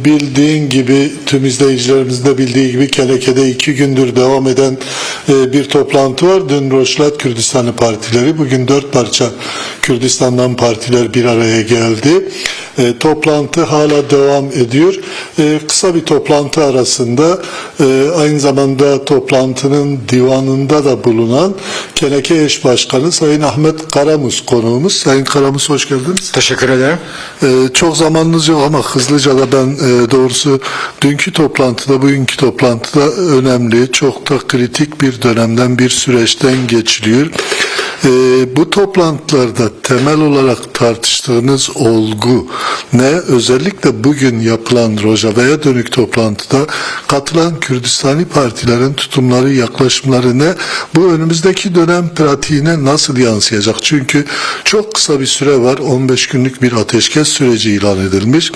Bildiğin gibi, tüm izleyicilerimizin de bildiği gibi Keneke'de 2 gündür devam eden bir toplantı var. Dün Roşlat Kürdistanlı partileri, bugün 4 parça Kürdistan'dan partiler bir araya geldi. Toplantı hala devam ediyor. Kısa bir toplantı arasında aynı zamanda toplantının divanında da bulunan Keneke Eş Başkanı Sayın Ahmet Karamuz konuğumuz. Sayın Karamuz, hoş geldiniz. Teşekkür ederim. Çok zamanınız yok ama hızlıca da ben doğrusu dünkü toplantıda, bugünkü toplantıda önemli, çok da kritik bir dönemden, bir süreçten geçiliyor. Bu toplantılarda temel olarak tartıştığınız olgu ne? Özellikle bugün yapılan Rojava'ya dönük toplantıda katılan Kürdistani partilerin tutumları, yaklaşımları ne? Bu önümüzdeki dönem pratiğine nasıl yansıyacak? Çünkü çok kısa bir süre var. 15 günlük bir ateşkes süreci ilan edilmiş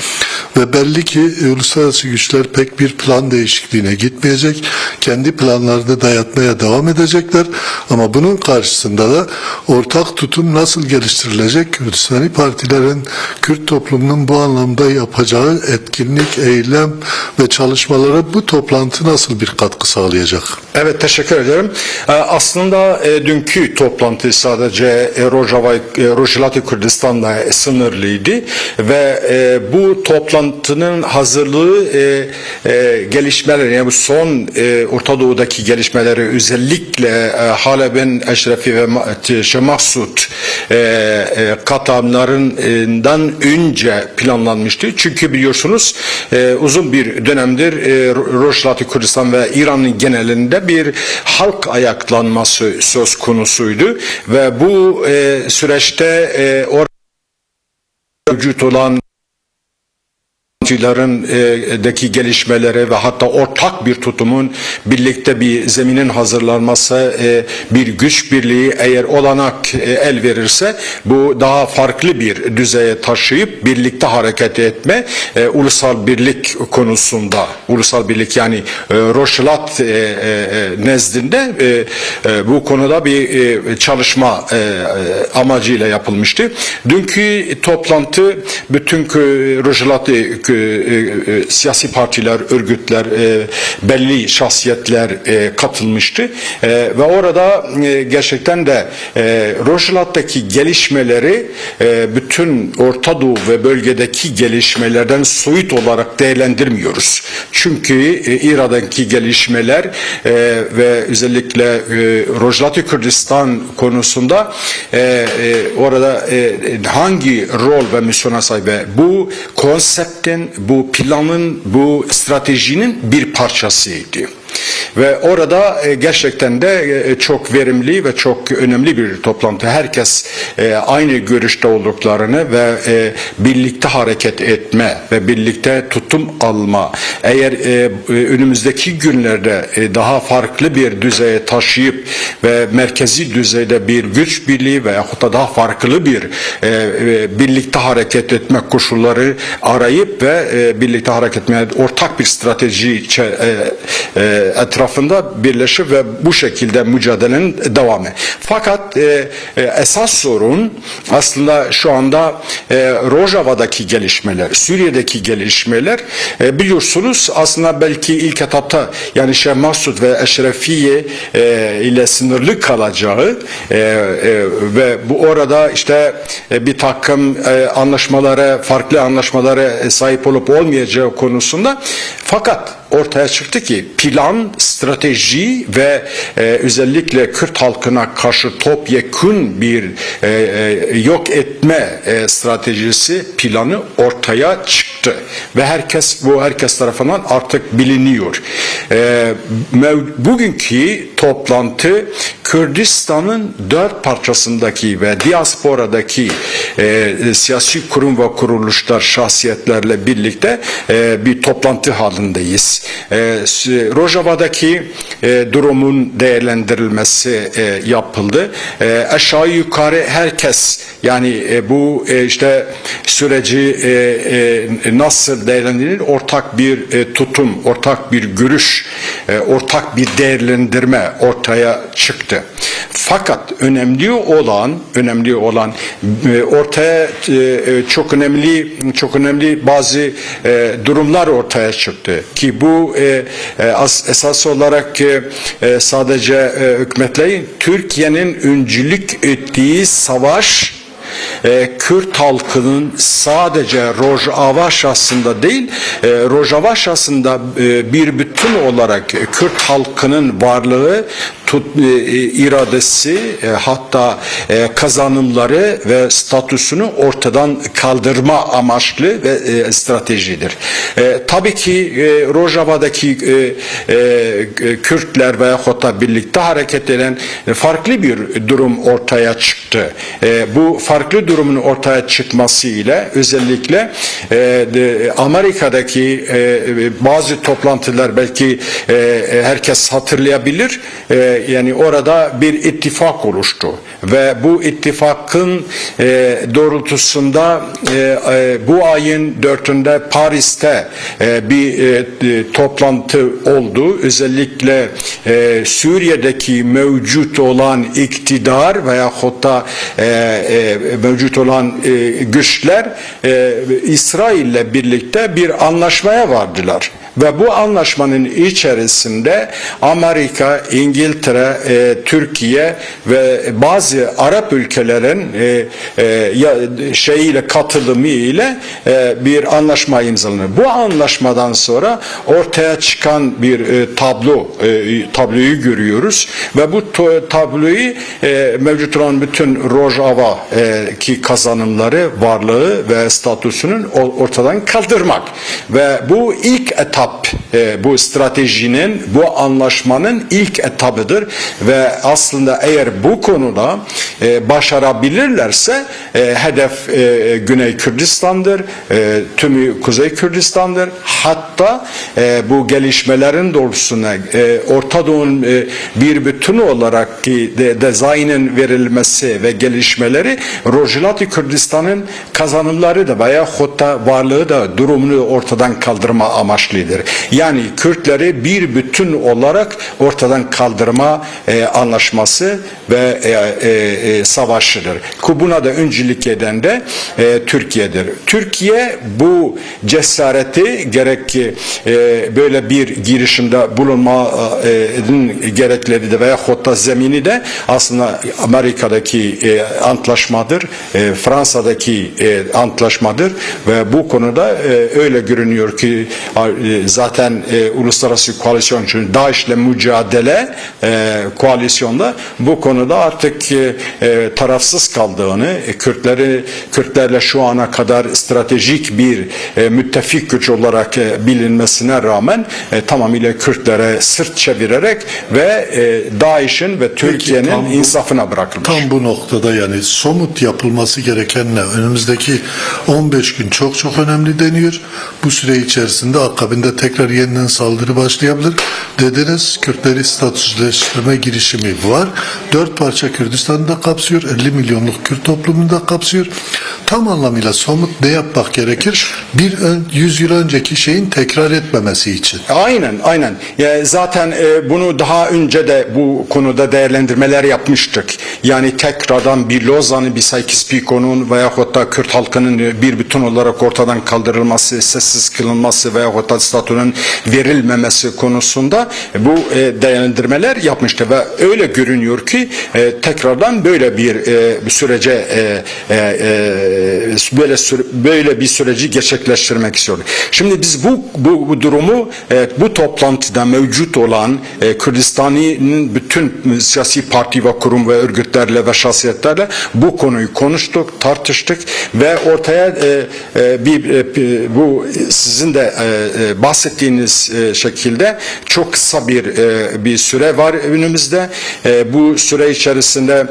ve belli ki uluslararası güçler pek bir plan değişikliğine gitmeyecek. Kendi planlarını dayatmaya devam edecekler. Ama bunun karşısında da ortak tutum nasıl geliştirilecek? Kürdistani partilerin, Kürt toplumunun bu anlamda yapacağı etkinlik, eylem ve çalışmalara bu toplantı nasıl bir katkı sağlayacak? Evet, teşekkür ederim. Aslında dünkü toplantı sadece Rojava Kürdistan'la sınırlıydı ve bu toplantının hazırlığı gelişmeleri, yani bu son Orta Doğu'daki gelişmeleri, özellikle Halep'in Eşrefi ve Mahsut katamlarından önce planlanmıştı. Çünkü biliyorsunuz uzun bir dönemdir Rojava Kürdistan ve İran'ın genelinde bir halk ayaklanması söz konusuydu ve bu süreçte mevcut olan daki gelişmeleri ve hatta ortak bir tutumun birlikte bir zeminin hazırlanması, bir güç birliği eğer olanak el verirse bu daha farklı bir düzeye taşıyıp birlikte hareket etme, ulusal birlik konusunda, ulusal birlik yani Roşlat nezdinde bu konuda bir çalışma amacıyla yapılmıştı. Dünkü toplantı bütün Roşlat siyasi partiler, örgütler, belli şahsiyetler katılmıştı ve orada gerçekten de Rojava'daki gelişmeleri bütün Orta Doğu ve bölgedeki gelişmelerden soyut olarak değerlendirmiyoruz. Çünkü İran'daki gelişmeler ve özellikle Rojava Kürdistan konusunda orada hangi rol ve misyona sahip, bu konseptin, bu planın, bu stratejinin bir parçasıydı. Ve orada gerçekten de çok verimli ve çok önemli bir toplantı. Herkes aynı görüşte olduklarını ve birlikte hareket etme ve birlikte tutum alma. Eğer önümüzdeki günlerde daha farklı bir düzeye taşıyıp ve merkezi düzeyde bir güç birliği veyahut da daha farklı bir birlikte hareket etme koşulları arayıp ve birlikte hareket etmeye ortak bir strateji etrafında birleşir ve bu şekilde mücadelenin devamı. Fakat esas sorun aslında şu anda Rojava'daki gelişmeler, Suriye'deki gelişmeler, biliyorsunuz aslında belki ilk etapta yani Şeyh Mahsud ve Eşrefiye ile sınırlı kalacağı ve bu orada işte bir takım anlaşmalara, farklı anlaşmalara sahip olup olmayacağı konusunda, fakat ortaya çıktı ki plan, strateji ve özellikle Kürt halkına karşı topyekün bir yok etme stratejisi, planı ortaya çıktı ve herkes tarafından artık biliniyor. Bugünkü toplantı Kürdistan'ın 4 parçasındaki ve diasporadaki siyasi kurum ve kuruluşlar, şahsiyetlerle birlikte bir toplantı halindeyiz. Rojava'daki durumun değerlendirilmesi yapıldı. Aşağı yukarı herkes yani bu işte süreci nasıl değerlendirilir? Ortak bir tutum, ortak bir görüş, ortak bir değerlendirme ortaya çıktı. Fakat önemli olan ortaya çok önemli bazı durumlar ortaya çıktı ki bu esas olarak sadece hükümetlerin Türkiye'nin öncülük ettiği savaş Kürt halkının sadece Rojava şahsında değil, Rojava şahsında bir bütün olarak Kürt halkının varlığı, iradesi, hatta kazanımları ve statüsünü ortadan kaldırma amaçlı ve stratejidir. Tabii ki Rojava'daki Kürtler veya hatta birlikte hareket eden farklı bir durum ortaya çıktı. Bu farklı durumun ortaya çıkması ile özellikle Amerika'daki bazı toplantılar belki herkes hatırlayabilir. Yani orada bir ittifak oluştu ve bu ittifakın doğrultusunda bu ayın 4'ünde Paris'te bir toplantı oldu. Özellikle Suriye'deki mevcut olan iktidar veya hatta mevcut olan güçler İsrail'le birlikte bir anlaşmaya vardılar. Ve bu anlaşmanın içerisinde Amerika, İngiltere, Türkiye ve bazı Arap ülkelerin katılımı ile bir anlaşma imzalanır. Bu anlaşmadan sonra ortaya çıkan bir tabloyu görüyoruz ve bu tabloyu mevcut olan bütün Rojava ki kazanımları, varlığı ve statüsünün ortadan kaldırmak ve bu ilk etap, bu stratejinin, bu anlaşmanın ilk etabıdır ve aslında eğer bu konuda başarabilirlerse hedef Güney Kürdistan'dır, tümü Kuzey Kürdistan'dır. Hatta bu gelişmelerin doğrultusunda Orta Doğu'nun bir bütün olarak dizaynın verilmesi ve gelişmeleri Rojava Kürdistan'ın kazanımları da veya hatta varlığı da durumunu ortadan kaldırma amaçlıdır. Yani Kürtleri bir bütün olarak ortadan kaldırma anlaşması ve savaşıdır. Buna da öncülük eden de Türkiye'dir. Türkiye bu cesareti gerek böyle bir girişimde bulunmanın gerekleri de veya hatta zemini de aslında Amerika'daki antlaşmadır, Fransa'daki antlaşmadır ve bu konuda öyle görünüyor ki zaten uluslararası koalisyon için DAEŞ'le mücadele koalisyonda bu konuda artık tarafsız kaldığını, Kürtlerle şu ana kadar stratejik bir müttefik güç olarak bilinmesine rağmen tamamıyla Kürtlere sırt çevirerek ve DAEŞ'in ve Türkiye'nin insafına bırakılmış. Tam bu noktada yani somut yapılması gereken ne? Önümüzdeki 15 gün çok önemli deniyor. Bu süre içerisinde akabinde tekrar yeniden saldırı başlayabilir. Dediniz Kürtleri statüsleştirme girişimi var. 4 parça Kürdistan'ı da kapsıyor. 50 milyonluk Kürt toplumunu da kapsıyor. Tam anlamıyla somut ne yapmak gerekir? 100 yıl önceki şeyin tekrar etmemesi için. Aynen. Zaten bunu daha önce de bu konuda değerlendirmeler yapmıştık. Yani tekrardan bir Lozan'ın, bir Sykes-Pico'nun veya hatta Kürt halkının bir bütün olarak ortadan kaldırılması, sessiz kılınması veya hatta statünün verilmemesi konusunda bu değerlendirmeler yapmıştı ve öyle görünüyor ki tekrardan böyle bir sürece böyle bir süreci gerçekleştirmek istiyor. Şimdi biz bu durumu bu toplantıda mevcut olan Kürdistan'ın bütün siyasi parti ve kurum ve örgütlerle ve şahsiyetlerle bu konuyu konuştuk, tartıştık ve ortaya bu sizin de bahsettiğiniz şekilde çok kısa bir süre var önümüzde. Bu süre içerisinde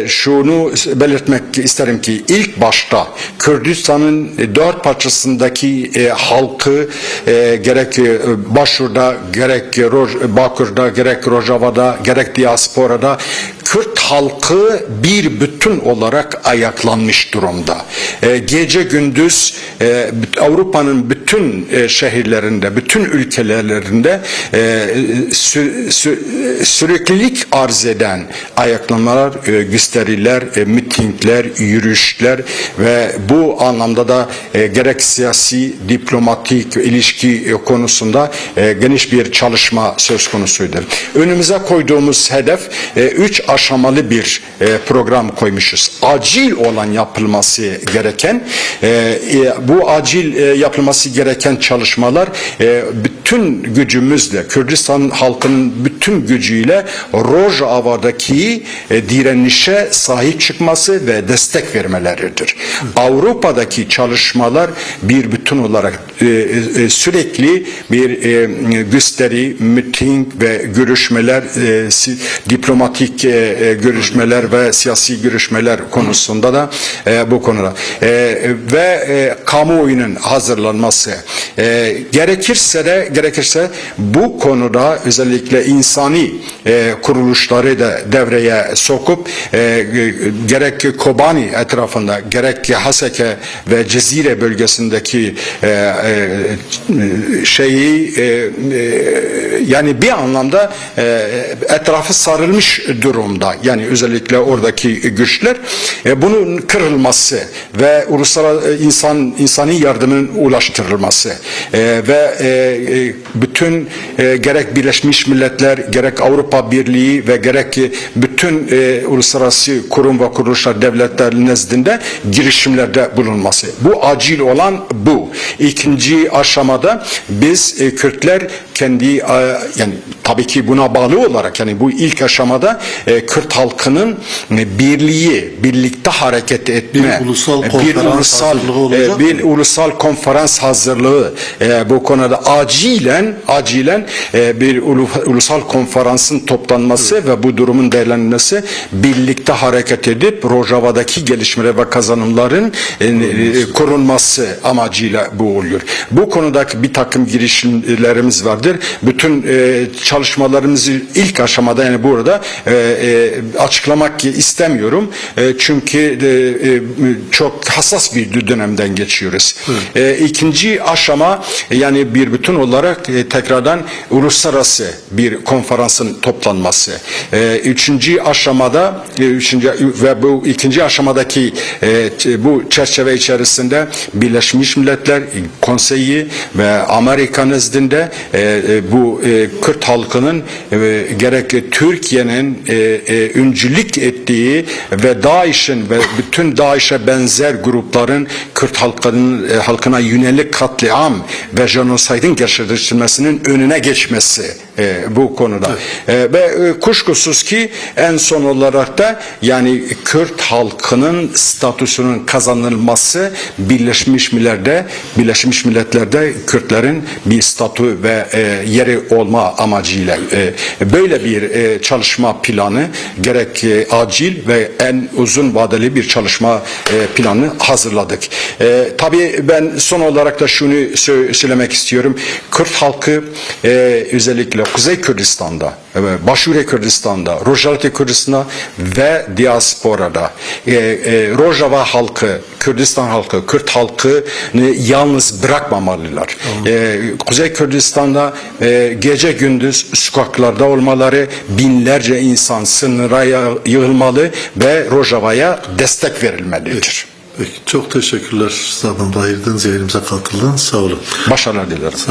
şunu belirtmek isterim ki ilk başta Kürdistan'ın 4 parçasındaki halkı gerek Başur'da, gerek Bakır'da, gerek Rojava'da, gerek diasporada Kürt halkı bir bütün olarak ayaklanmış durumda. Gece gündüz Avrupa'nın bütün bütün şehirlerinde, bütün ülkelerinde süreklilik arz eden ayaklanmalar, gösteriler, mitingler, yürüyüşler ve bu anlamda da gerek siyasi, diplomatik ilişki konusunda geniş bir çalışma söz konusuydu. Önümüze koyduğumuz hedef 3 aşamalı bir program koymuşuz. Acil olan yapılması gereken, bu acil yapılması gereken çalışmalar bütün gücümüzle, Kürdistan halkının bütün gücüyle Rojava'daki direnişe sahip çıkması ve destek vermeleridir. Avrupa'daki çalışmalar bir bütün olarak sürekli bir gösteri, miting ve görüşmeler, diplomatik görüşmeler ve siyasi görüşmeler konusunda da bu konuda ve kamuoyunun hazırlanması gerekirse bu konuda özellikle insani kuruluşları da devreye sokup gerek Kobani etrafında gerek Haseke ve Cezire bölgesindeki yani bir anlamda etrafı sarılmış durumda. Yani özellikle oradaki güçler bunun kırılması ve uluslararası insani yardımın ulaştırılması ve bütün gerek Birleşmiş Milletler, gerek Avrupa Birliği ve gerek bütün uluslararası kurum ve kuruluşlar, devletler nezdinde girişimlerde bulunması. Bu acil olan bu. İkinci aşamada biz Kürtler kendi yani tabii ki buna bağlı olarak yani bu ilk aşamada Kürt halkının birlikte hareket etme, bir ulusal konferans hazırlığı bu konuda acilen bir ulusal konferansın toplanması ve bu durumun değerlendirilmesi, birlikte hareket edip Rojava'daki gelişmeler ve kazanımların korunması amacıyla bu oluyor. Bu konudaki bir takım girişimlerimiz vardır. Bütün çalışmalarımızı ilk aşamada yani burada açıklamak istemiyorum. Çünkü çok hassas bir dönemden geçiyoruz. İkinci aşama yani bir bütün olarak tekrardan uluslararası bir konferansın toplanması. Üçüncü aşamada ve bu ikinci aşamadaki bu çerçeve içerisinde Birleşmiş Milletler Konseyi ve Amerika nezdinde bu Kürt halkının gerek Türkiye'nin öncülük ettiği ve DAEŞ'in ve bütün DAEŞ'e benzer grupların Kürt halkına yönelik katliam ve jenosaydın gerçekleştirilmesinin önüne geçmesi bu konuda. Ve kuşkusuz ki en son olarak da yani Kürt halkının statüsünün kazanılması Birleşmiş Milletler'de Kürtlerin bir statü ve yeri olma amacıyla böyle bir çalışma planı gerek acil ve en uzun vadeli bir çalışma planı hazırladık. Tabii ben son olarak da şunu söylemek istiyorum. Kürt halkı özellikle Kuzey Kürdistan'da, Başure Kürdistan'da, Rojava Kürdistan'da ve diasporada Rojava halkı, Kürdistan halkı, Kürt halkını yalnız bırakmamalılar. Kuzey Kürdistan'da gece gündüz sokaklarda olmaları, binlerce insan sınıra yığılmalı ve Rojava'ya destek verilmelidir. Peki, çok teşekkürler. Zamanında ayırdığınız, yayınımıza katıldınız. Sağ olun. Başarılar dilerim. Sağ olun.